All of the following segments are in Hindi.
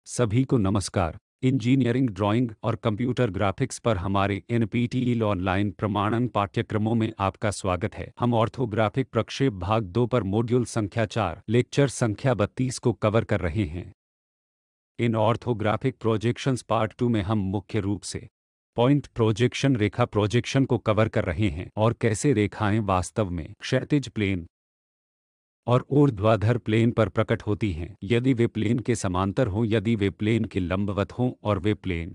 सभी को नमस्कार। इंजीनियरिंग ड्राइंग और कंप्यूटर ग्राफिक्स पर हमारे एनपीटीईएल ऑनलाइन प्रमाणन पाठ्यक्रमों में आपका स्वागत है। हम ऑर्थोग्राफिक प्रक्षेप भाग 2 पर मॉड्यूल संख्या 4 लेक्चर संख्या 32 को कवर कर रहे हैं। इन ऑर्थोग्राफिक प्रोजेक्शंस पार्ट 2 में हम मुख्य रूप से पॉइंट प्रोजेक्शन, रेखा प्रोजेक्शन को कवर कर रहे हैं और कैसे रेखाएं वास्तव में क्षैतिज प्लेन और ऊर्ध्वाधर प्लेन पर प्रकट होती हैं, यदि वे प्लेन के समांतर हों, यदि वे प्लेन के लंबवत हों और वे प्लेन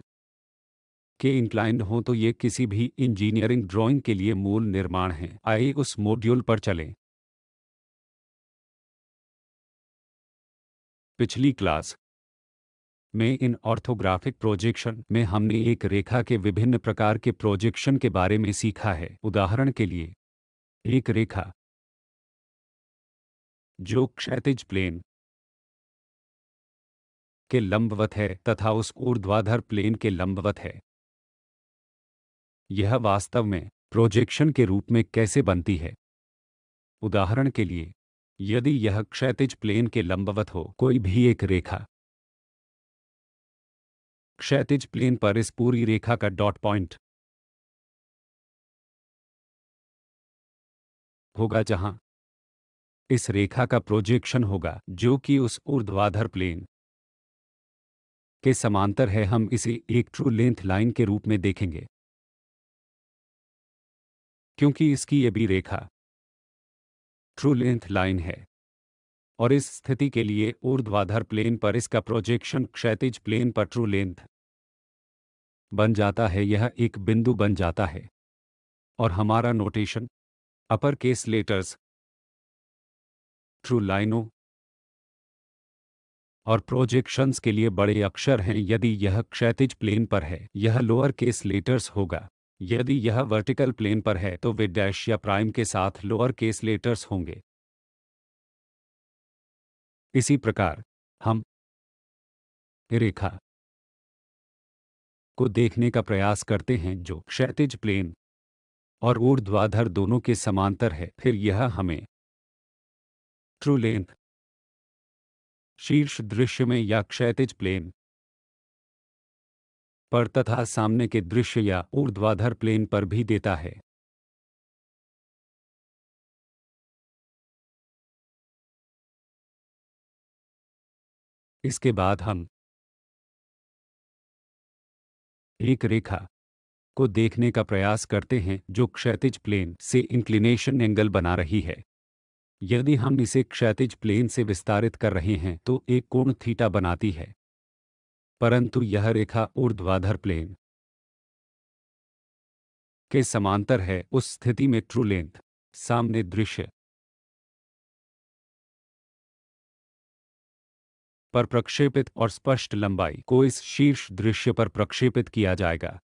के इंक्लाइंड हों, तो ये किसी भी इंजीनियरिंग ड्राइंग के लिए मूल निर्माण हैं। आइए उस मॉड्यूल पर चलें। पिछली क्लास में इन ऑर्थोग्राफिक प्रोजेक्शन में हमने एक रेखा के विभिन्न प्रकार के प्रोजेक्शन के बारे में सीखा है। उदाहरण के लिए, एक रेखा जो क्षैतिज प्लेन के लंबवत है तथा उस ऊर्ध्वाधर प्लेन के लंबवत है, यह वास्तव में प्रोजेक्शन के रूप में कैसे बनती है। उदाहरण के लिए, यदि यह क्षैतिज प्लेन के लंबवत हो कोई भी एक रेखा, क्षैतिज प्लेन पर इस पूरी रेखा का डॉट पॉइंट होगा जहां इस रेखा का प्रोजेक्शन होगा जो कि उस ऊर्ध्वाधर प्लेन के समांतर है, हम इसे एक ट्रू लेंथ लाइन के रूप में देखेंगे। क्योंकि इसकी ये भी रेखा ट्रू लेंथ लाइन है और इस स्थिति के लिए ऊर्ध्वाधर प्लेन पर इसका प्रोजेक्शन क्षैतिज प्लेन पर ट्रू लेंथ बन जाता है, यह एक बिंदु बन जाता है। और हमारा notation upper case letters true लाइनों और प्रोजेक्शंस के लिए बड़े अक्षर हैं। यदि यह क्षैतिज प्लेन पर है, यह लोअर केस लेटर्स होगा। यदि यह वर्टिकल प्लेन पर है तो वे डैश या प्राइम के साथ लोअर केस लेटर्स होंगे। इसी प्रकार हम रेखा को देखने का प्रयास करते हैं जो क्षैतिज प्लेन और ऊर्ध्वाधर दोनों के समांतर है। फिर यह हमें ट्रू लेंथ शीर्ष दृश्य में या क्षैतिज प्लेन पर तथा सामने के दृश्य या ऊर्ध्वाधर प्लेन पर भी देता है। इसके बाद हम एक रेखा को देखने का प्रयास करते हैं जो क्षैतिज प्लेन से इंक्लिनेशन एंगल बना रही है। यदि हम इसे क्षैतिज प्लेन से विस्तारित कर रहे हैं तो एक कोण थीटा बनाती है, परंतु यह रेखा ऊर्ध्वाधर प्लेन के समांतर है। उस स्थिति में ट्रू लेंथ सामने दृश्य पर प्रक्षेपित और स्पष्ट लंबाई को इस शीर्ष दृश्य पर प्रक्षेपित किया जाएगा।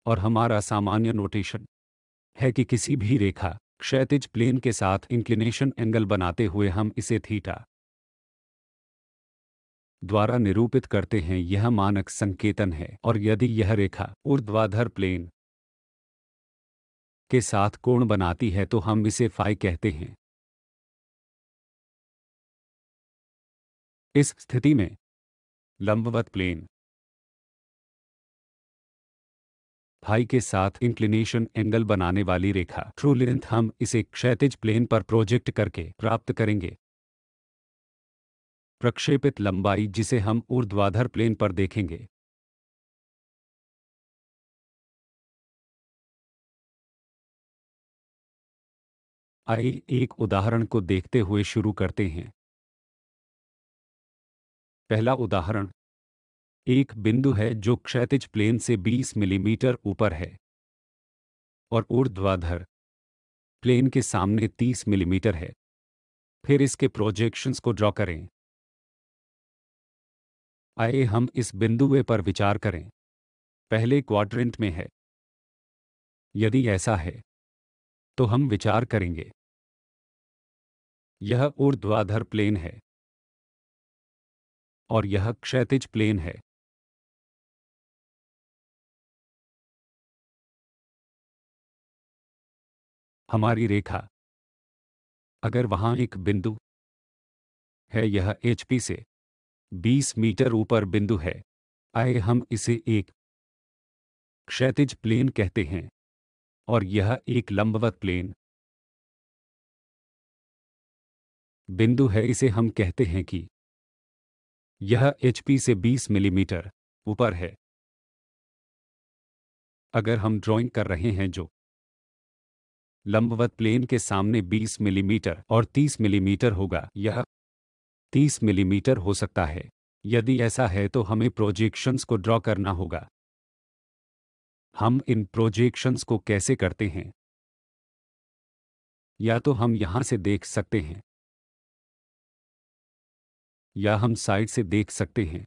और हमारा सामान्य नोटेशन है कि किसी भी रेखा क्षैतिज प्लेन के साथ इंक्लिनेशन एंगल बनाते हुए हम इसे थीटा द्वारा निरूपित करते हैं। यह मानक संकेतन है। और यदि यह रेखा ऊर्ध्वाधर प्लेन के साथ कोण बनाती है तो हम इसे फाई कहते हैं। इस स्थिति में लंबवत प्लेन फाई के साथ इंक्लिनेशन एंगल बनाने वाली रेखा ट्रू लेंथ हम इसे क्षैतिज प्लेन पर प्रोजेक्ट करके प्राप्त करेंगे। प्रक्षेपित लंबाई जिसे हम ऊर्ध्वाधर प्लेन पर देखेंगे। आइए एक उदाहरण को देखते हुए शुरू करते हैं। पहला उदाहरण एक बिंदु है जो क्षैतिज प्लेन से 20 मिलीमीटर ऊपर है और ऊर्ध्वाधर प्लेन के सामने 30 मिलीमीटर है। फिर इसके प्रोजेक्शंस को ड्रॉ करें। आइए हम इस बिंदु ए पर विचार करें। पहले क्वाड्रेंट में है। यदि ऐसा है तो हम विचार करेंगे यह ऊर्ध्वाधर प्लेन है और यह क्षैतिज प्लेन है। हमारी रेखा अगर वहां एक बिंदु है, यह HP से 20 मीटर ऊपर बिंदु है। आइए हम इसे एक क्षैतिज प्लेन कहते हैं और यह एक लंबवत प्लेन बिंदु है। इसे हम कहते हैं कि यह एचपी से 20 मिलीमीटर ऊपर है। अगर हम ड्राइंग कर रहे हैं जो लंबवत प्लेन के सामने 20 मिलीमीटर और 30 मिलीमीटर होगा, यह 30 मिलीमीटर हो सकता है। यदि ऐसा है तो हमें प्रोजेक्शंस को ड्रॉ करना होगा। हम इन प्रोजेक्शंस को कैसे करते हैं? या तो हम यहां से देख सकते हैं या हम साइड से देख सकते हैं।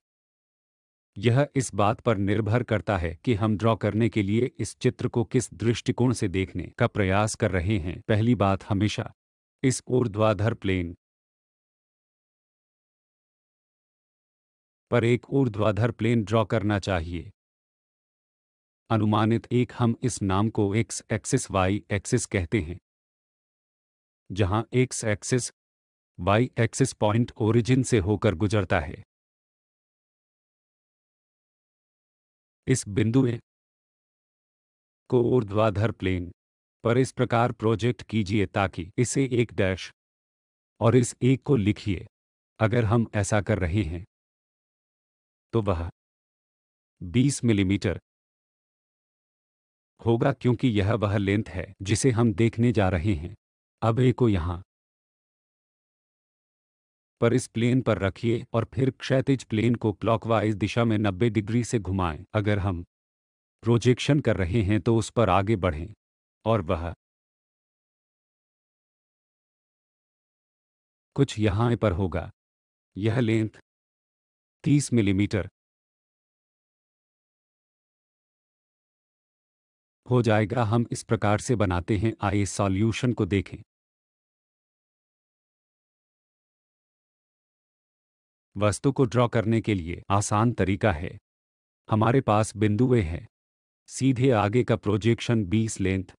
यह इस बात पर निर्भर करता है कि हम ड्रॉ करने के लिए इस चित्र को किस दृष्टिकोण से देखने का प्रयास कर रहे हैं। पहली बात, हमेशा इस ऊर्ध्वाधर प्लेन पर एक ऊर्ध्वाधर प्लेन ड्रॉ करना चाहिए। अनुमानित एक, हम इस नाम को एक्स एक्सिस वाई एक्सिस कहते हैं, जहां X axis Y axis point origin से होकर गुजरता है। इस बिंदु ए को ऊर्ध्वाधर प्लेन पर इस प्रकार प्रोजेक्ट कीजिए ताकि इसे एक डैश और इस एक को लिखिए। अगर हम ऐसा कर रहे हैं तो वह 20 मिलीमीटर होगा, क्योंकि यह वह लेंथ है जिसे हम देखने जा रहे हैं। अब ए को यहाँ पर इस प्लेन पर रखिए और फिर क्षैतिज प्लेन को क्लॉकवाइज दिशा में 90 डिग्री से घुमाएं। अगर हम प्रोजेक्शन कर रहे हैं तो उस पर आगे बढ़ें और वह कुछ यहाँ पर होगा। यह लेंथ 30 मिलीमीटर हो जाएगा। हम इस प्रकार से बनाते हैं। आइए सॉल्यूशन को देखें। वस्तु को ड्रॉ करने के लिए आसान तरीका है। हमारे पास बिंदु ए है, सीधे आगे का प्रोजेक्शन 20 लेंथ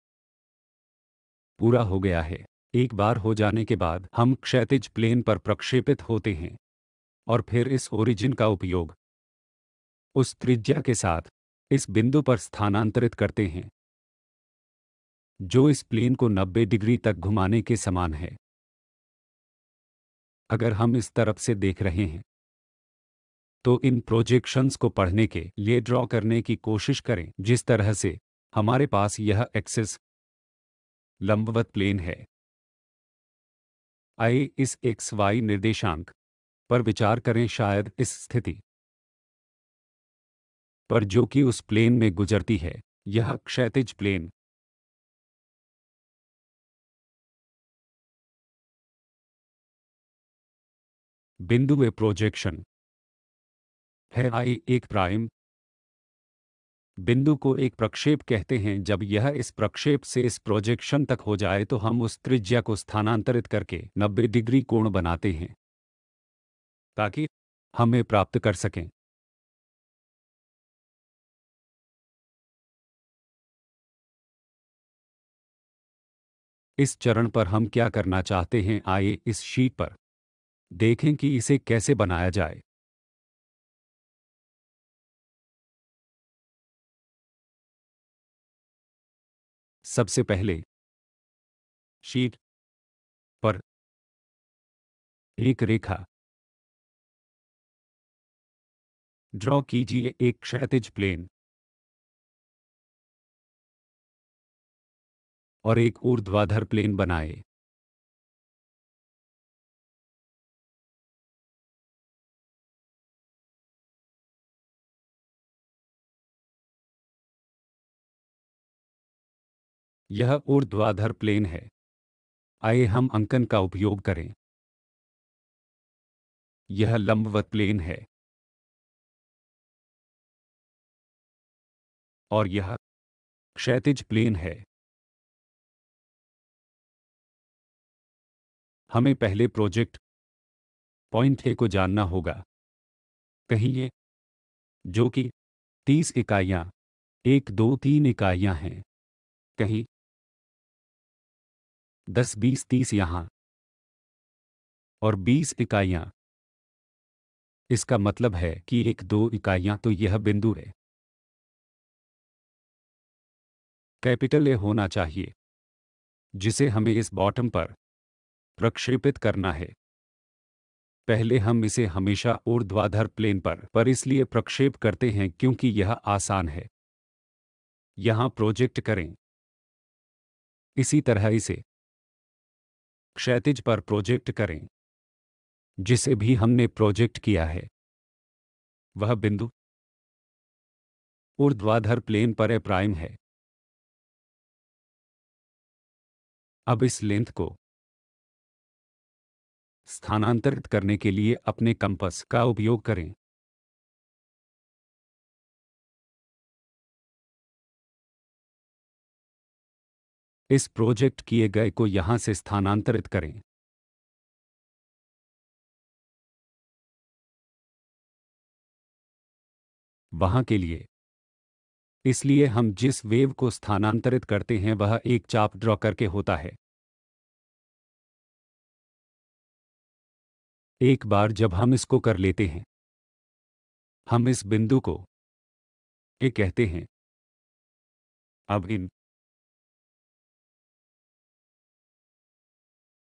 पूरा हो गया है। एक बार हो जाने के बाद हम क्षैतिज प्लेन पर प्रक्षेपित होते हैं और फिर इस ओरिजिन का उपयोग उस त्रिज्या के साथ इस बिंदु पर स्थानांतरित करते हैं जो इस प्लेन को 90 डिग्री तक घुमाने के समान है। अगर हम इस तरफ से देख रहे हैं तो इन प्रोजेक्शंस को पढ़ने के लिए ड्रॉ करने की कोशिश करें जिस तरह से हमारे पास यह एक्सिस लंबवत प्लेन है। आइए इस एक्स वाई निर्देशांक पर विचार करें, शायद इस स्थिति पर जो कि उस प्लेन में गुजरती है। यह क्षैतिज प्लेन बिंदु में प्रोजेक्शन है। आई एक प्राइम बिंदु को एक प्रक्षेप कहते हैं। जब यह इस प्रक्षेप से इस प्रोजेक्शन तक हो जाए तो हम उस त्रिज्या को स्थानांतरित करके 90 डिग्री कोण बनाते हैं ताकि हमें प्राप्त कर सकें। इस चरण पर हम क्या करना चाहते हैं? आइए इस शीट पर देखें कि इसे कैसे बनाया जाए। सबसे पहले शीट पर एक रेखा ड्रॉ कीजिए, एक क्षैतिज प्लेन और एक ऊर्ध्वाधर प्लेन बनाए। यह ऊर्ध्वाधर प्लेन है। आइए हम अंकन का उपयोग करें। यह लंबवत प्लेन है और यह क्षैतिज प्लेन है। हमें पहले प्रोजेक्ट पॉइंट ए को जानना होगा। कहीं ये जो कि 30 इकाइयाँ 1 2 3 इकाइयाँ हैं, कहीं 10 20 30 यहाँ और 20 इकाइयाँ इसका मतलब है कि 1-2 इकाइयां तो यह बिंदु है। कैपिटल ए होना चाहिए, जिसे हमें इस बॉटम पर प्रक्षेपित करना है। पहले हम इसे हमेशा ऊर्ध्वाधर प्लेन पर इसलिए प्रक्षेप करते हैं क्योंकि यह आसान है। यहाँ प्रोजेक्ट करें। इसी तरह इसे क्षैतिज पर प्रोजेक्ट करें, जिसे भी हमने प्रोजेक्ट किया है वह बिंदु ऊर्ध्वाधर प्लेन पर ए प्राइम है। अब इस लेंथ को स्थानांतरित करने के लिए अपने कंपास का उपयोग करें। इस प्रोजेक्ट किए गए को यहां से स्थानांतरित करें। वहां के लिए इसलिए हम जिस वेव को स्थानांतरित करते हैं वह एक चाप ड्रॉ करके होता है। एक बार जब हम इसको कर लेते हैं, हम इस बिंदु को ए कहते हैं। अब इन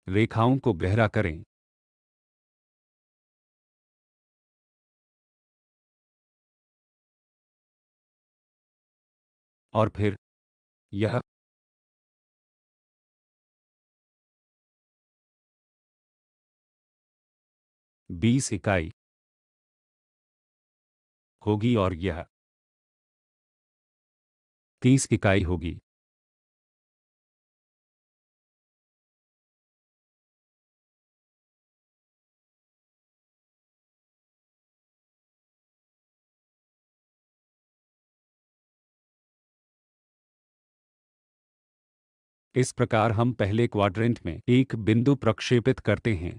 रेखाओं को गहरा करें। और फिर यह 20 इकाई होगी और यह 30 इकाई होगी। इस प्रकार हम पहले क्वाड्रेंट में एक बिंदु प्रक्षेपित करते हैं।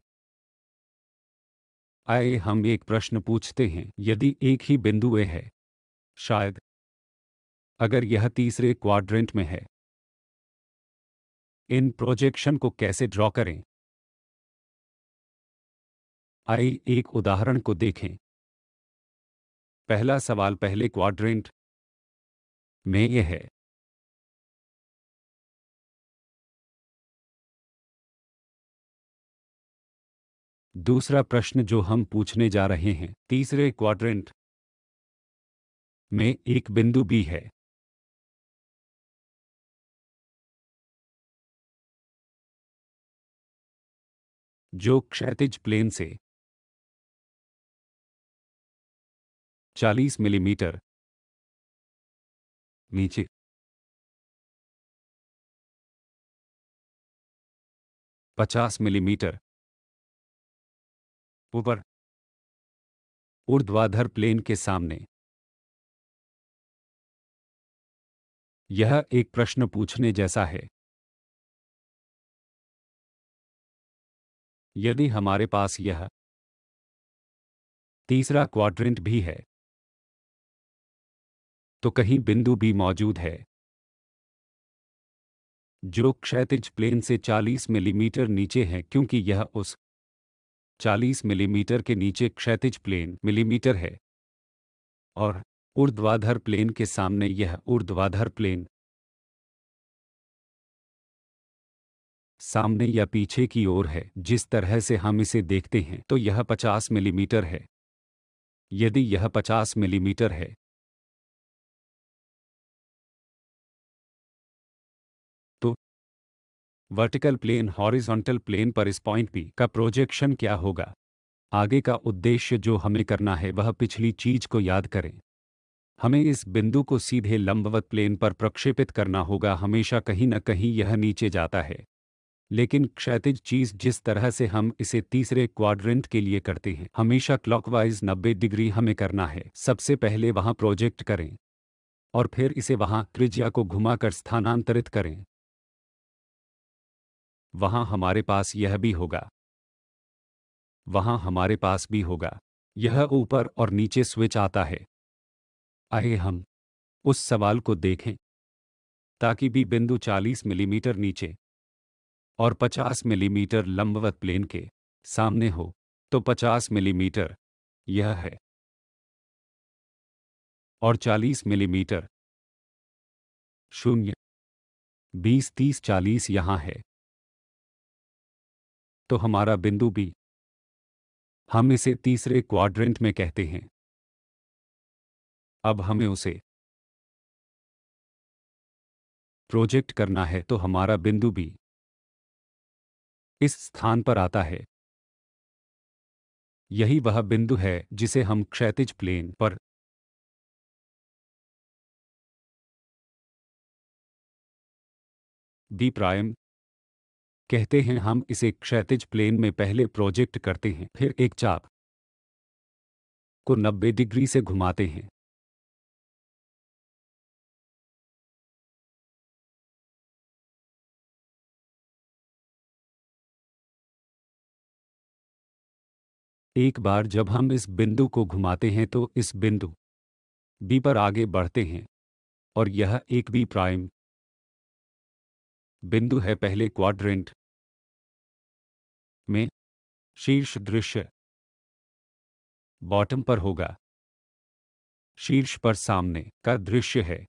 आइए हम एक प्रश्न पूछते हैं, यदि एक ही बिंदु ए है, शायद अगर यह तीसरे क्वाड्रेंट में है, इन प्रोजेक्शन को कैसे ड्रॉ करें? आइए एक उदाहरण को देखें। पहला सवाल पहले क्वाड्रेंट में यह है। दूसरा प्रश्न जो हम पूछने जा रहे हैं, तीसरे क्वाड्रेंट में एक बिंदु बी है, जो क्षैतिज प्लेन से 40 मिलीमीटर नीचे 50 मिलीमीटर ऊपर ऊर्ध्वाधर प्लेन के सामने। यह एक प्रश्न पूछने जैसा है। यदि हमारे पास यह तीसरा क्वाड्रेंट भी है, तो कहीं बिंदु बी मौजूद है, जो क्षैतिज प्लेन से 40 मिलीमीटर नीचे है, क्योंकि यह उस 40 मिलीमीटर के नीचे क्षैतिज प्लेन मिलीमीटर है और ऊर्ध्वाधर प्लेन के सामने यह ऊर्ध्वाधर प्लेन सामने या पीछे की ओर है। जिस तरह से हम इसे देखते हैं तो यह 50 मिलीमीटर है। यदि यह 50 मिलीमीटर है, तो वर्टिकल प्लेन हॉरिजॉन्टल प्लेन पर इस पॉइंट पी का प्रोजेक्शन क्या होगा? आगे का उद्देश्य जो हमें करना है वह पिछली चीज को याद करें। हमें इस बिंदु को सीधे लंबवत प्लेन पर प्रक्षेपित करना होगा। हमेशा कहीं न कहीं यह नीचे जाता है, लेकिन क्षैतिज चीज जिस तरह से हम इसे तीसरे क्वाड्रेंट के लिए करते हैं, हमेशा क्लॉकवाइज 90 डिग्री हमें करना है। सबसे पहले वहां प्रोजेक्ट करें और फिर इसे वहां त्रिज्या को घुमाकर स्थानांतरित करें। वहां हमारे पास यह भी होगा, वहां हमारे पास भी होगा। यह ऊपर और नीचे स्विच आता है। आइए हम उस सवाल को देखें, ताकि बी बिंदु 40 मिलीमीटर नीचे और 50 मिलीमीटर लंबवत प्लेन के सामने हो, तो 50 मिलीमीटर यह है, और 40 मिलीमीटर, 0, 20, 30, 40 यहाँ है। तो हमारा बिंदु बी, हम इसे तीसरे क्वाड्रेंट में कहते हैं। अब हमें उसे प्रोजेक्ट करना है, तो हमारा बिंदु बी इस स्थान पर आता है। यही वह बिंदु है जिसे हम क्षैतिज प्लेन पर बी प्राइम कहते हैं। हम इसे क्षैतिज प्लेन में पहले प्रोजेक्ट करते हैं, फिर एक चाप को 90 डिग्री से घुमाते हैं। एक बार जब हम इस बिंदु को घुमाते हैं तो इस बिंदु बी पर आगे बढ़ते हैं, और यह एक बी प्राइम बिंदु है। पहले क्वाड्रेंट में शीर्ष दृश्य बॉटम पर होगा, शीर्ष पर सामने का दृश्य है।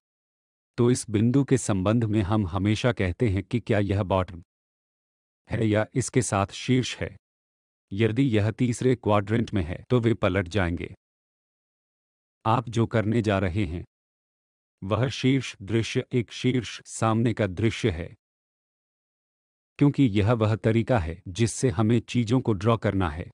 तो इस बिंदु के संबंध में हम हमेशा कहते हैं कि क्या यह बॉटम है या इसके साथ शीर्ष है। यदि यह तीसरे क्वाड्रेंट में है तो वे पलट जाएंगे। आप जो करने जा रहे हैं वह शीर्ष दृश्य एक शीर्ष सामने का दृश्य है, क्योंकि यह वह तरीका है जिससे हमें चीजों को ड्रॉ करना है।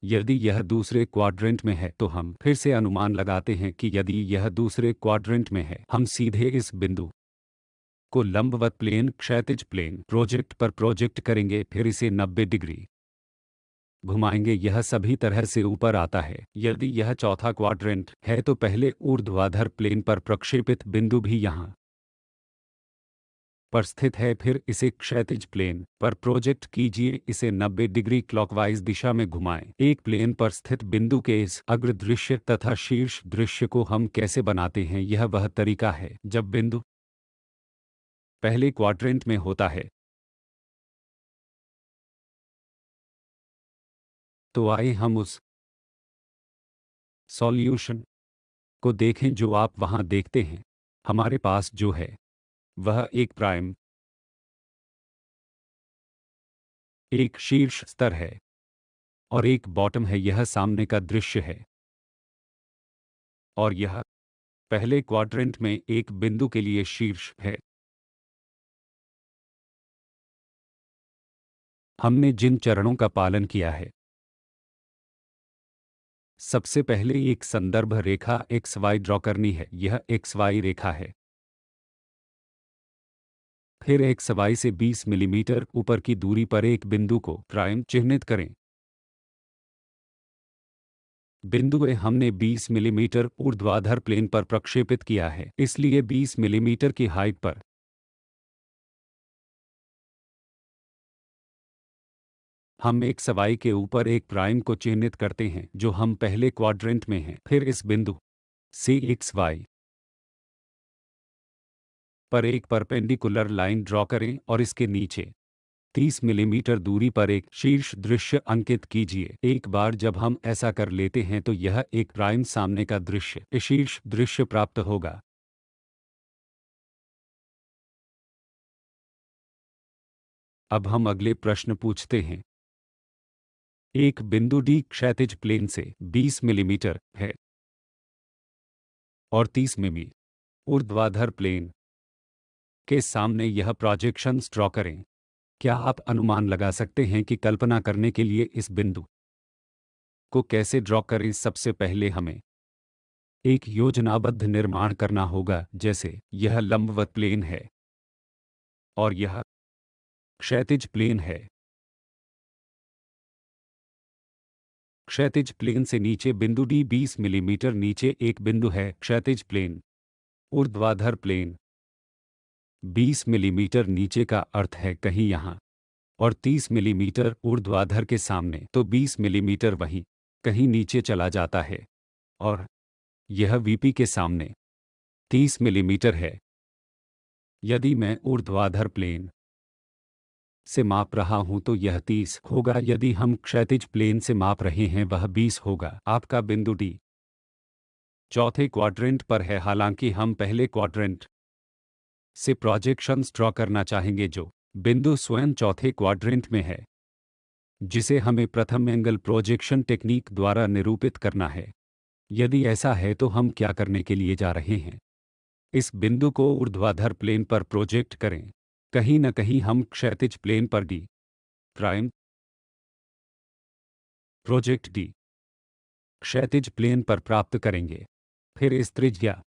यदि यह दूसरे क्वाड्रेंट में है तो हम फिर से अनुमान लगाते हैं कि यदि यह दूसरे क्वाड्रेंट में है, हम सीधे इस बिंदु को लंबवत प्लेन क्षैतिज प्लेन प्रोजेक्ट पर प्रोजेक्ट करेंगे, फिर इसे 90 डिग्री घुमाएंगे। यह सभी तरह से ऊपर आता है। यदि यह चौथा क्वाड्रेंट है तो पहले ऊर्ध्वाधर प्लेन पर प्रक्षेपित बिंदु भी यहाँ पर स्थित है, फिर इसे क्षैतिज प्लेन पर प्रोजेक्ट कीजिए। इसे 90 डिग्री क्लॉकवाइज दिशा में घुमाएं। एक प्लेन पर स्थित बिंदु के इस अग्र दृश्य तथा शीर्ष दृश्य को हम कैसे बनाते हैं, यह वह तरीका है जब बिंदु पहले क्वाड्रेंट में होता है। तो आइए हम उस सॉल्यूशन को देखें जो आप वहां देखते हैं। हमारे पास जो है वह एक प्राइम, एक शीर्ष स्तर है और एक बॉटम है। यह सामने का दृश्य है, और यह पहले क्वाड्रेंट में एक बिंदु के लिए शीर्ष है। हमने जिन चरणों का पालन किया है, सबसे पहले एक संदर्भ रेखा XY ड्रॉ करनी है। यह XY रेखा है। फिर XY से 20 मिलीमीटर ऊपर की दूरी पर एक बिंदु को प्राइम चिह्नित करें। बिंदु ए हमने 20 मिलीमीटर ऊर्ध्वाधर प्लेन पर प्रक्षेपित किया है, इसलिए 20 मिलीमीटर की हाइट पर हम XY के ऊपर एक प्राइम को चिह्नित करते हैं जो हम पहले क्वाड्रेंट में हैं। फिर इस बिंदु से XY पर एक परपेंडिकुलर लाइन ड्रॉ करें और इसके नीचे 30 मिलीमीटर दूरी पर एक शीर्ष दृश्य अंकित कीजिए। एक बार जब हम ऐसा कर लेते हैं तो यह एक प्राइम सामने का दृश्य शीर्ष दृश्य प्राप्त होगा। अब हम अगले प्रश्न पूछते हैं। एक बिंदु डी क्षैतिज प्लेन से 20 मिलीमीटर है और 30 मिमी ऊर्ध्वाधर प्लेन के सामने यह प्रोजेक्शंस ड्रॉ करें। क्या आप अनुमान लगा सकते हैं कि कल्पना करने के लिए इस बिंदु को कैसे ड्रॉ करें? सबसे पहले हमें एक योजनाबद्ध निर्माण करना होगा। जैसे यह लंबवत प्लेन है और यह क्षैतिज प्लेन है। क्षैतिज प्लेन से नीचे बिंदु डी 20 मिलीमीटर नीचे एक बिंदु है। क्षैतिज प्लेन ऊर्ध्वाधर प्लेन 20 मिलीमीटर नीचे का अर्थ है कहीं यहाँ, और 30 मिलीमीटर ऊर्ध्वाधर के सामने, तो 20 मिलीमीटर वहीं कहीं नीचे चला जाता है। और यह वीपी के सामने 30 मिलीमीटर है। यदि मैं ऊर्ध्वाधर प्लेन से माप रहा हूं तो यह 30 होगा। यदि हम क्षैतिज प्लेन से माप रहे हैं वह 20 होगा। आपका बिंदु डी चौथे क्वाड्रेंट पर है, हालांकि हम पहले क्वाड्रेंट से प्रोजेक्शंस ड्रॉ करना चाहेंगे जो बिंदु स्वयं चौथे क्वाड्रेंट में है, जिसे हमें प्रथम एंगल प्रोजेक्शन टेक्निक द्वारा निरूपित करना है। यदि ऐसा है तो हम क्या करने के लिए जा रहे हैं? इस बिंदु को ऊर्ध्वाधर प्लेन पर प्रोजेक्ट करें। कहीं न कहीं हम क्षैतिज प्लेन पर डी प्राइम प्रोजेक्ट डी क्षैतिज प्लेन पर प्राप्त करेंगे। फिर इस त्रिज्या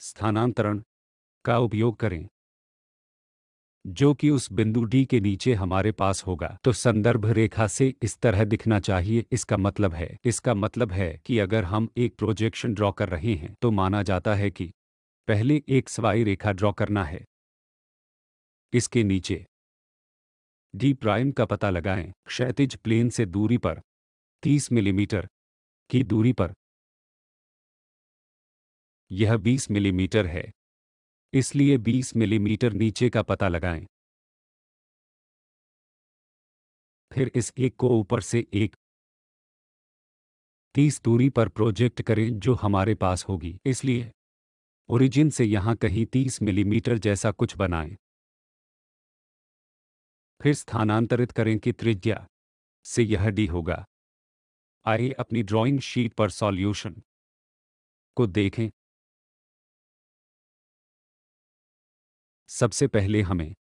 स्थानांतरण का उपयोग करें जो कि उस बिंदु डी के नीचे हमारे पास होगा। तो संदर्भ रेखा से इस तरह दिखना चाहिए। इसका मतलब है कि अगर हम एक प्रोजेक्शन ड्रॉ कर रहे हैं तो माना जाता है कि पहले एक XY रेखा ड्रॉ करना है। इसके नीचे डी प्राइम का पता लगाएं। क्षैतिज प्लेन से दूरी पर 30 मिलीमीटर की दूरी पर यह 20 मिलीमीटर है, इसलिए 20 मिलीमीटर नीचे का पता लगाएं। फिर इस एक को ऊपर से एक 30 दूरी पर प्रोजेक्ट करें जो हमारे पास होगी। इसलिए ओरिजिन से यहाँ कहीं 30 मिलीमीटर जैसा कुछ बनाएं। फिर स्थानांतरित करें कि त्रिज्या से यह डी होगा। आइए अपनी ड्राइंग शीट पर सॉल्यूशन को देखें। सबसे पहले हमें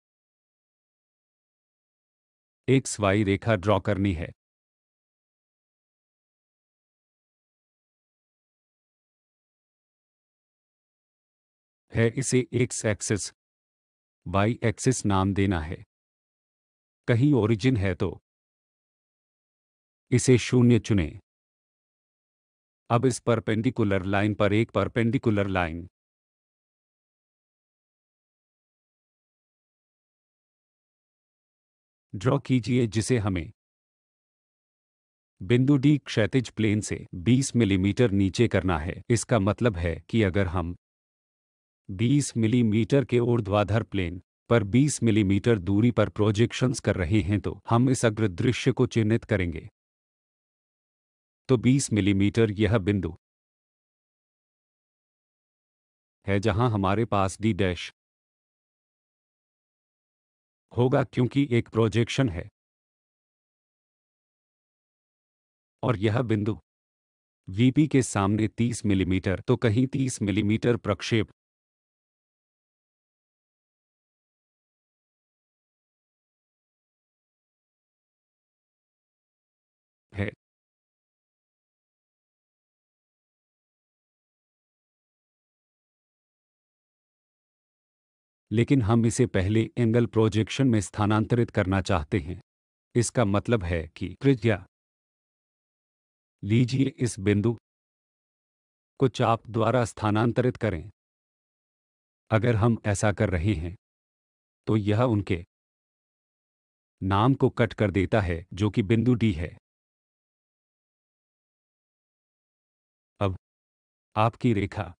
एक XY रेखा ड्रॉ करनी है। इसे एक्स एक्सिस वाई एक्सिस नाम देना है। कहीं ओरिजिन है तो इसे 0 चुनें। अब इस परपेंडिकुलर लाइन पर एक परपेंडिकुलर लाइन ड्रॉ कीजिए जिसे हमें बिंदु डी क्षैतिज प्लेन से 20 मिलीमीटर नीचे करना है। इसका मतलब है कि अगर हम 20 मिलीमीटर के ऊर्ध्वाधर प्लेन पर 20 मिलीमीटर दूरी पर प्रोजेक्शंस कर रहे हैं तो हम इस अग्र दृश्य को चिह्नित करेंगे। तो 20 मिलीमीटर यह बिंदु है जहां हमारे पास डी डैश होगा, क्योंकि एक प्रोजेक्शन है और यह बिंदु वीपी के सामने 30 मिलीमीटर, तो कहीं 30 मिलीमीटर प्रक्षेप है। लेकिन हम इसे पहले एंगल प्रोजेक्शन में स्थानांतरित करना चाहते हैं। इसका मतलब है कि त्रिज्या लीजिए, इस बिंदु को चाप द्वारा स्थानांतरित करें। अगर हम ऐसा कर रहे हैं तो यह उनके नाम को कट कर देता है जो कि बिंदु डी है। अब आपकी रेखा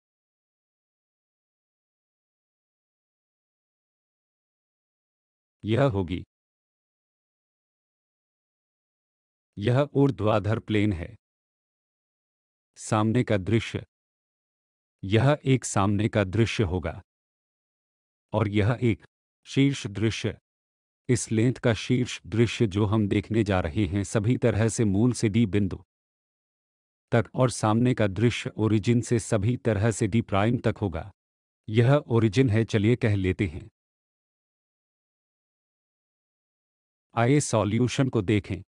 यह होगी। यह ऊर्ध्वाधर प्लेन है। सामने का दृश्य यह एक सामने का दृश्य होगा और यह एक शीर्ष दृश्य। इस लेंथ का शीर्ष दृश्य जो हम देखने जा रहे हैं सभी तरह से मूल से डी बिंदु तक और सामने का दृश्य ओरिजिन से सभी तरह से डी प्राइम तक होगा। यह ओरिजिन है, चलिए कह लेते हैं। आइए सॉल्यूशन को देखें।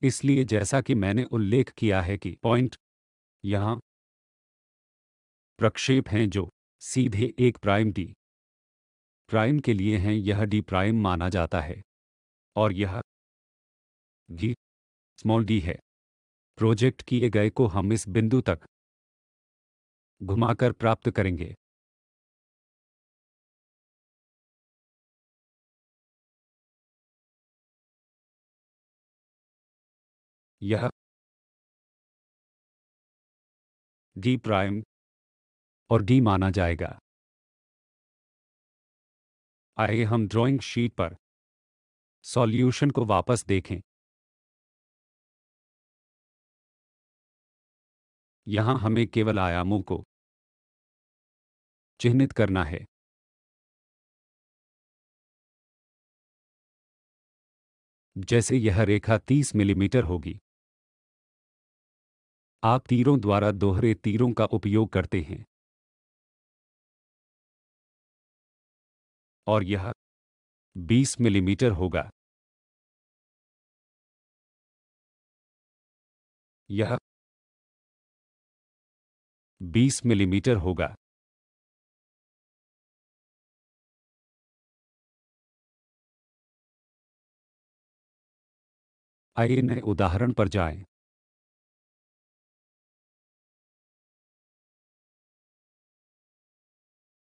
इसलिए जैसा कि मैंने उल्लेख किया है कि पॉइंट यहाँ प्रक्षेप हैं जो सीधे एक प्राइम डी प्राइम के लिए हैं, यह डी प्राइम माना जाता है और यह डी स्मॉल डी है। प्रोजेक्ट किए गए को हम इस बिंदु तक घुमाकर प्राप्त करेंगे। यह डी प्राइम और डी माना जाएगा। आइए हम ड्राइंग शीट पर सॉल्यूशन को वापस देखें। यहाँ हमें केवल आयामों को चिह्नित करना है। जैसे यह रेखा 30 मिलीमीटर होगी। आप तीरों द्वारा दोहरे तीरों का उपयोग करते हैं और यह 20 मिलीमीटर होगा। यह 20 मिलीमीटर होगा। आइए नए उदाहरण पर जाएं।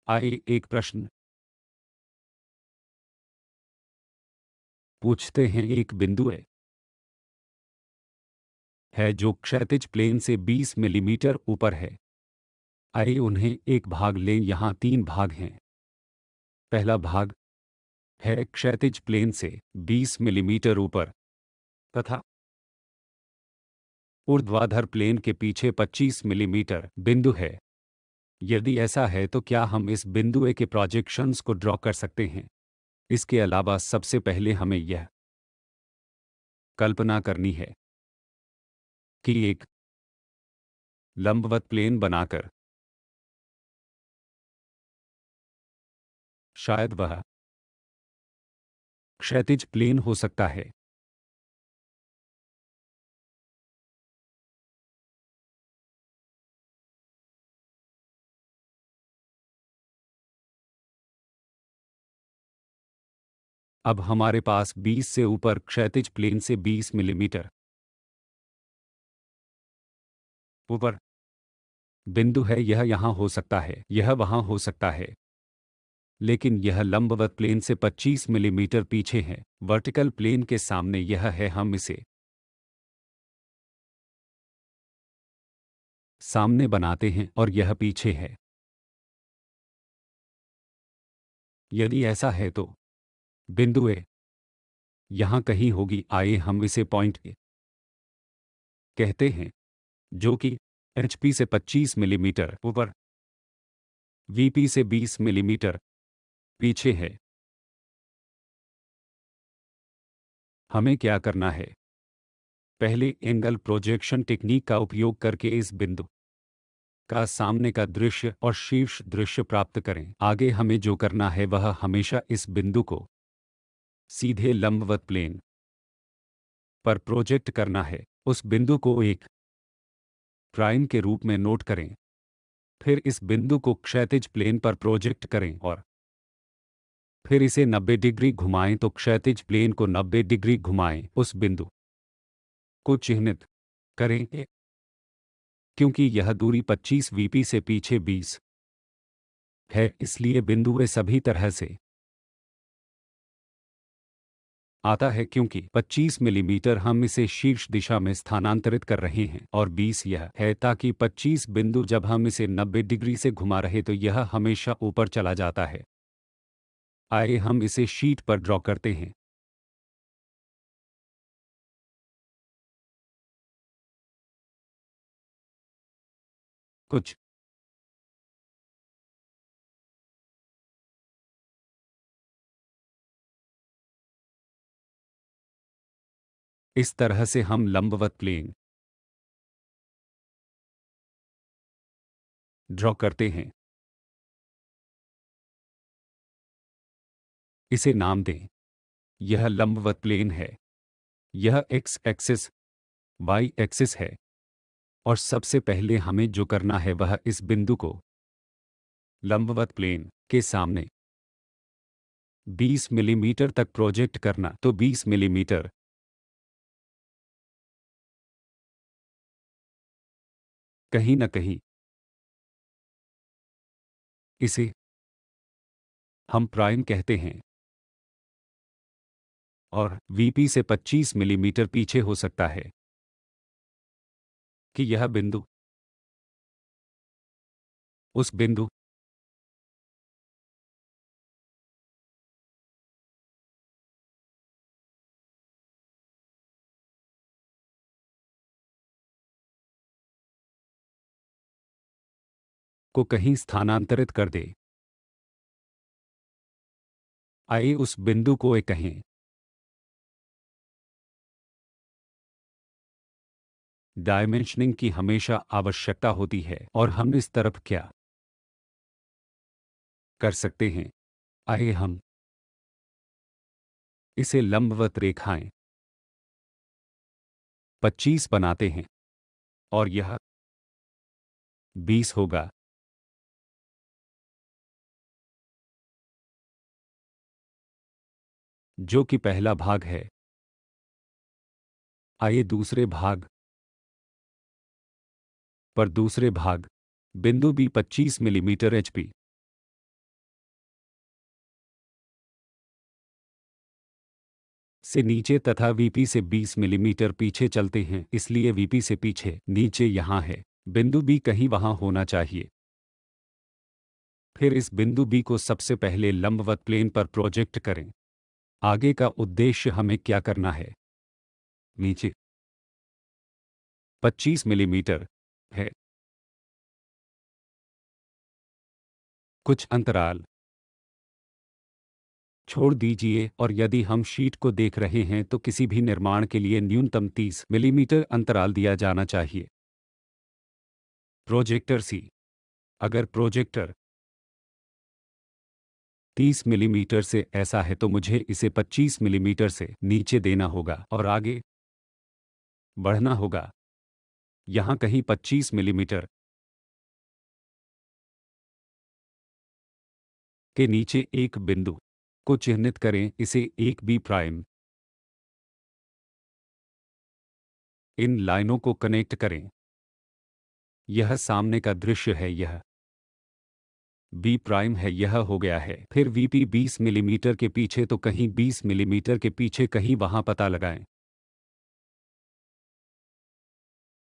आइए एक प्रश्न पूछते हैं। एक बिंदु है जो क्षैतिज प्लेन से 20 मिलीमीटर ऊपर है। आइए उन्हें एक भाग लें। यहाँ 3 भाग हैं। पहला भाग है क्षैतिज प्लेन से 20 मिलीमीटर ऊपर तथा ऊर्ध्वाधर प्लेन के पीछे 25 मिलीमीटर बिंदु है। यदि ऐसा है तो क्या हम इस बिंदु ए के प्रोजेक्शंस को ड्रॉ कर सकते हैं? इसके अलावा सबसे पहले हमें यह कल्पना करनी है कि एक लंबवत प्लेन बनाकर शायद वह क्षैतिज प्लेन हो सकता है। अब हमारे पास 20 से ऊपर क्षैतिज प्लेन से 20 मिलीमीटर ऊपर बिंदु है। यह यहाँ हो सकता है, यह वहाँ हो सकता है, लेकिन यह लंबवत प्लेन से 25 मिलीमीटर पीछे है। वर्टिकल प्लेन के सामने यह है। हम इसे सामने बनाते हैं और यह पीछे है। यदि ऐसा है तो बिंदु ए यहाँ कहीं होगी। आइए हम इसे पॉइंट ए कहते हैं, जो कि एचपी से 25 मिलीमीटर ऊपर वीपी से 20 मिलीमीटर पीछे है। हमें क्या करना है? पहले एंगल प्रोजेक्शन टेक्निक का उपयोग करके इस बिंदु का सामने का दृश्य और शीर्ष दृश्य प्राप्त करें। आगे हमें जो करना है वह हमेशा इस बिंदु को सीधे लंबवत प्लेन पर प्रोजेक्ट करना है। उस बिंदु को एक प्राइम के रूप में नोट करें। फिर इस बिंदु को क्षैतिज प्लेन पर प्रोजेक्ट करें और फिर इसे 90 डिग्री घुमाएं तो क्षैतिज प्लेन को 90 डिग्री घुमाएं। उस बिंदु को चिह्नित करें क्योंकि यह दूरी 25 वीपी से पीछे 20 है, इसलिए बिंदु वे सभी तरह से आता है। क्योंकि 25 मिलीमीटर हम इसे शीर्ष दिशा में स्थानांतरित कर रहे हैं और 20 यह है ताकि 25 बिंदु जब हम इसे 90 डिग्री से घुमा रहे तो यह हमेशा ऊपर चला जाता है। आइए हम इसे शीट पर ड्रॉ करते हैं। कुछ इस तरह से हम लंबवत प्लेन ड्रॉ करते हैं। इसे नाम दें। यह लंबवत प्लेन है। यह एक्स एक्सिस वाई एक्सिस है और सबसे पहले हमें जो करना है वह इस बिंदु को लंबवत प्लेन के सामने 20 मिलीमीटर तक प्रोजेक्ट करना। तो 20 मिलीमीटर कहीं न कहीं इसे हम प्राइम कहते हैं और वीपी से 25 मिलीमीटर पीछे हो सकता है कि यह बिंदु उस बिंदु को कहीं स्थानांतरित कर दे। आइए उस बिंदु को ए कहें। डायमेंशनिंग की हमेशा आवश्यकता होती है और हम इस तरफ क्या कर सकते हैं। आइए हम इसे लंबवत रेखाएं 25 बनाते हैं और यह 20 होगा। जो कि पहला भाग है। आइए दूसरे भाग पर दूसरे भाग बिंदु बी 25 मिलीमीटर एचपी से नीचे तथा वीपी से 20 मिलीमीटर पीछे चलते हैं, इसलिए वीपी से पीछे नीचे यहाँ है। बिंदु बी कहीं वहाँ होना चाहिए। फिर इस बिंदु बी को सबसे पहले लंबवत प्लेन पर प्रोजेक्ट करें। आगे का उद्देश्य हमें क्या करना है। नीचे 25 मिलीमीटर है। कुछ अंतराल छोड़ दीजिए और यदि हम शीट को देख रहे हैं तो किसी भी निर्माण के लिए न्यूनतम 30 मिलीमीटर अंतराल दिया जाना चाहिए। प्रोजेक्टर सी। अगर प्रोजेक्टर 30 मिलीमीटर से ऐसा है तो मुझे इसे 25 मिलीमीटर से नीचे देना होगा और आगे बढ़ना होगा। यहाँ कहीं 25 मिलीमीटर के नीचे एक बिंदु को चिह्नित करें, इसे एक बी प्राइम। इन लाइनों को कनेक्ट करें। यह सामने का दृश्य है, यह बी प्राइम है, यह हो गया है। फिर वीपी 20 मिलीमीटर के पीछे तो कहीं 20 मिलीमीटर के पीछे कहीं वहां पता लगाएं।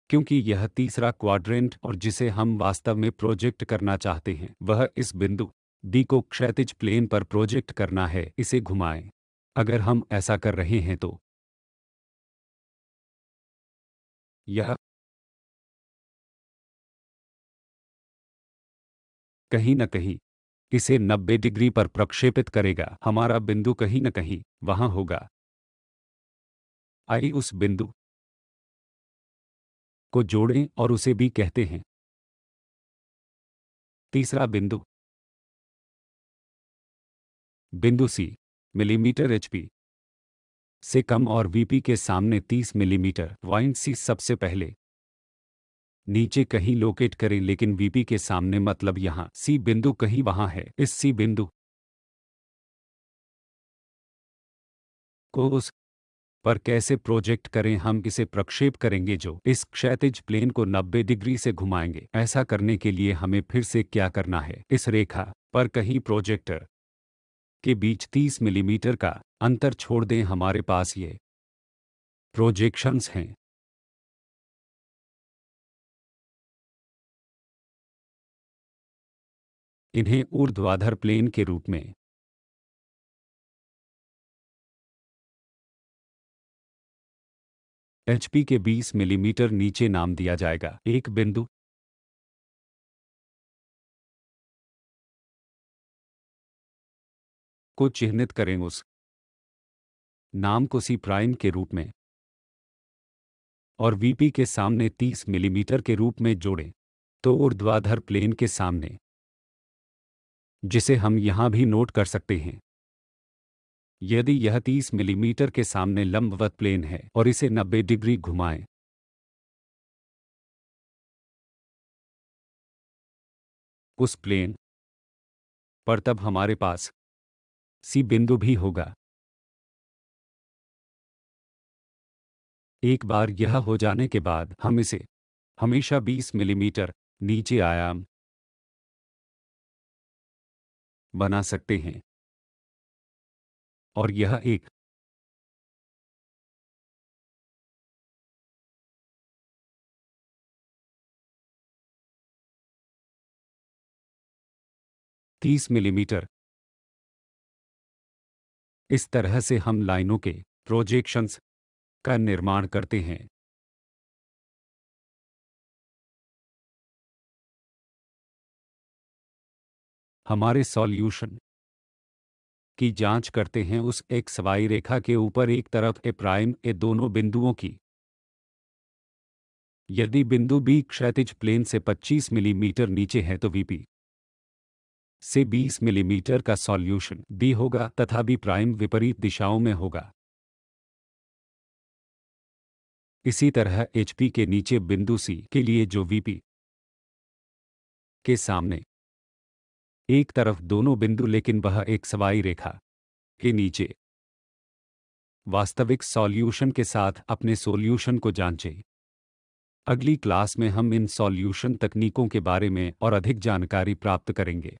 क्योंकि यह तीसरा क्वाड्रेंट और जिसे हम वास्तव में प्रोजेक्ट करना चाहते हैं वह इस बिंदु डी को क्षैतिज प्लेन पर प्रोजेक्ट करना है, इसे घुमाएं। अगर हम ऐसा कर रहे हैं तो यह कहीं न कहीं इसे 90 डिग्री पर प्रक्षेपित करेगा। हमारा बिंदु कहीं न कहीं वहां होगा। आइए उस बिंदु को जोड़ें और उसे भी कहते हैं। तीसरा बिंदु बिंदु सी मिलीमीटर एचपी से कम और वीपी के सामने 30 मिलीमीटर पॉइंट सी सबसे पहले नीचे कहीं लोकेट करें, लेकिन वीपी के सामने मतलब यहाँ सी बिंदु कहीं वहाँ है। इस सी बिंदु को उस पर कैसे प्रोजेक्ट करें। हम इसे प्रक्षेप करेंगे जो इस क्षैतिज प्लेन को 90 डिग्री से घुमाएंगे। ऐसा करने के लिए हमें फिर से क्या करना है, इस रेखा पर कहीं प्रोजेक्टर के बीच 30 मिलीमीटर का अंतर छोड़ दें। हमारे पास ये प्रोजेक्शंस हैं। इन्हें ऊर्ध्वाधर प्लेन के रूप में एचपी के 20 मिलीमीटर नीचे नाम दिया जाएगा। एक बिंदु को चिह्नित करें, उस नाम को सी प्राइम के रूप में और वीपी के सामने 30 मिलीमीटर के रूप में जोड़ें। तो ऊर्ध्वाधर प्लेन के सामने, जिसे हम यहां भी नोट कर सकते हैं, यदि यह 30 मिलीमीटर के सामने लंबवत प्लेन है और इसे 90 डिग्री घुमाएं, उस प्लेन पर, तब हमारे पास सी बिंदु भी होगा। एक बार यह हो जाने के बाद हम इसे हमेशा 20 मिलीमीटर नीचे आयाम बना सकते हैं और यह एक 30 मिलीमीटर। इस तरह से हम लाइनों के प्रोजेक्शंस का निर्माण करते हैं। हमारे सॉल्यूशन की जांच करते हैं उस एक्स वाई रेखा के ऊपर एक तरफ ए प्राइम ए दोनों बिंदुओं की। यदि बिंदु बी क्षैतिज प्लेन से 25 मिलीमीटर नीचे है तो वीपी से 20 मिलीमीटर का सॉल्यूशन बी होगा तथा बी प्राइम विपरीत दिशाओं में होगा। इसी तरह एचपी के नीचे बिंदु सी के लिए जो वीपी के सामने एक तरफ दोनों बिंदु लेकिन वह एक सवाई रेखा के नीचे। वास्तविक सॉल्यूशन के साथ अपने सॉल्यूशन को जांचें। अगली क्लास में हम इन सॉल्यूशन तकनीकों के बारे में और अधिक जानकारी प्राप्त करेंगे।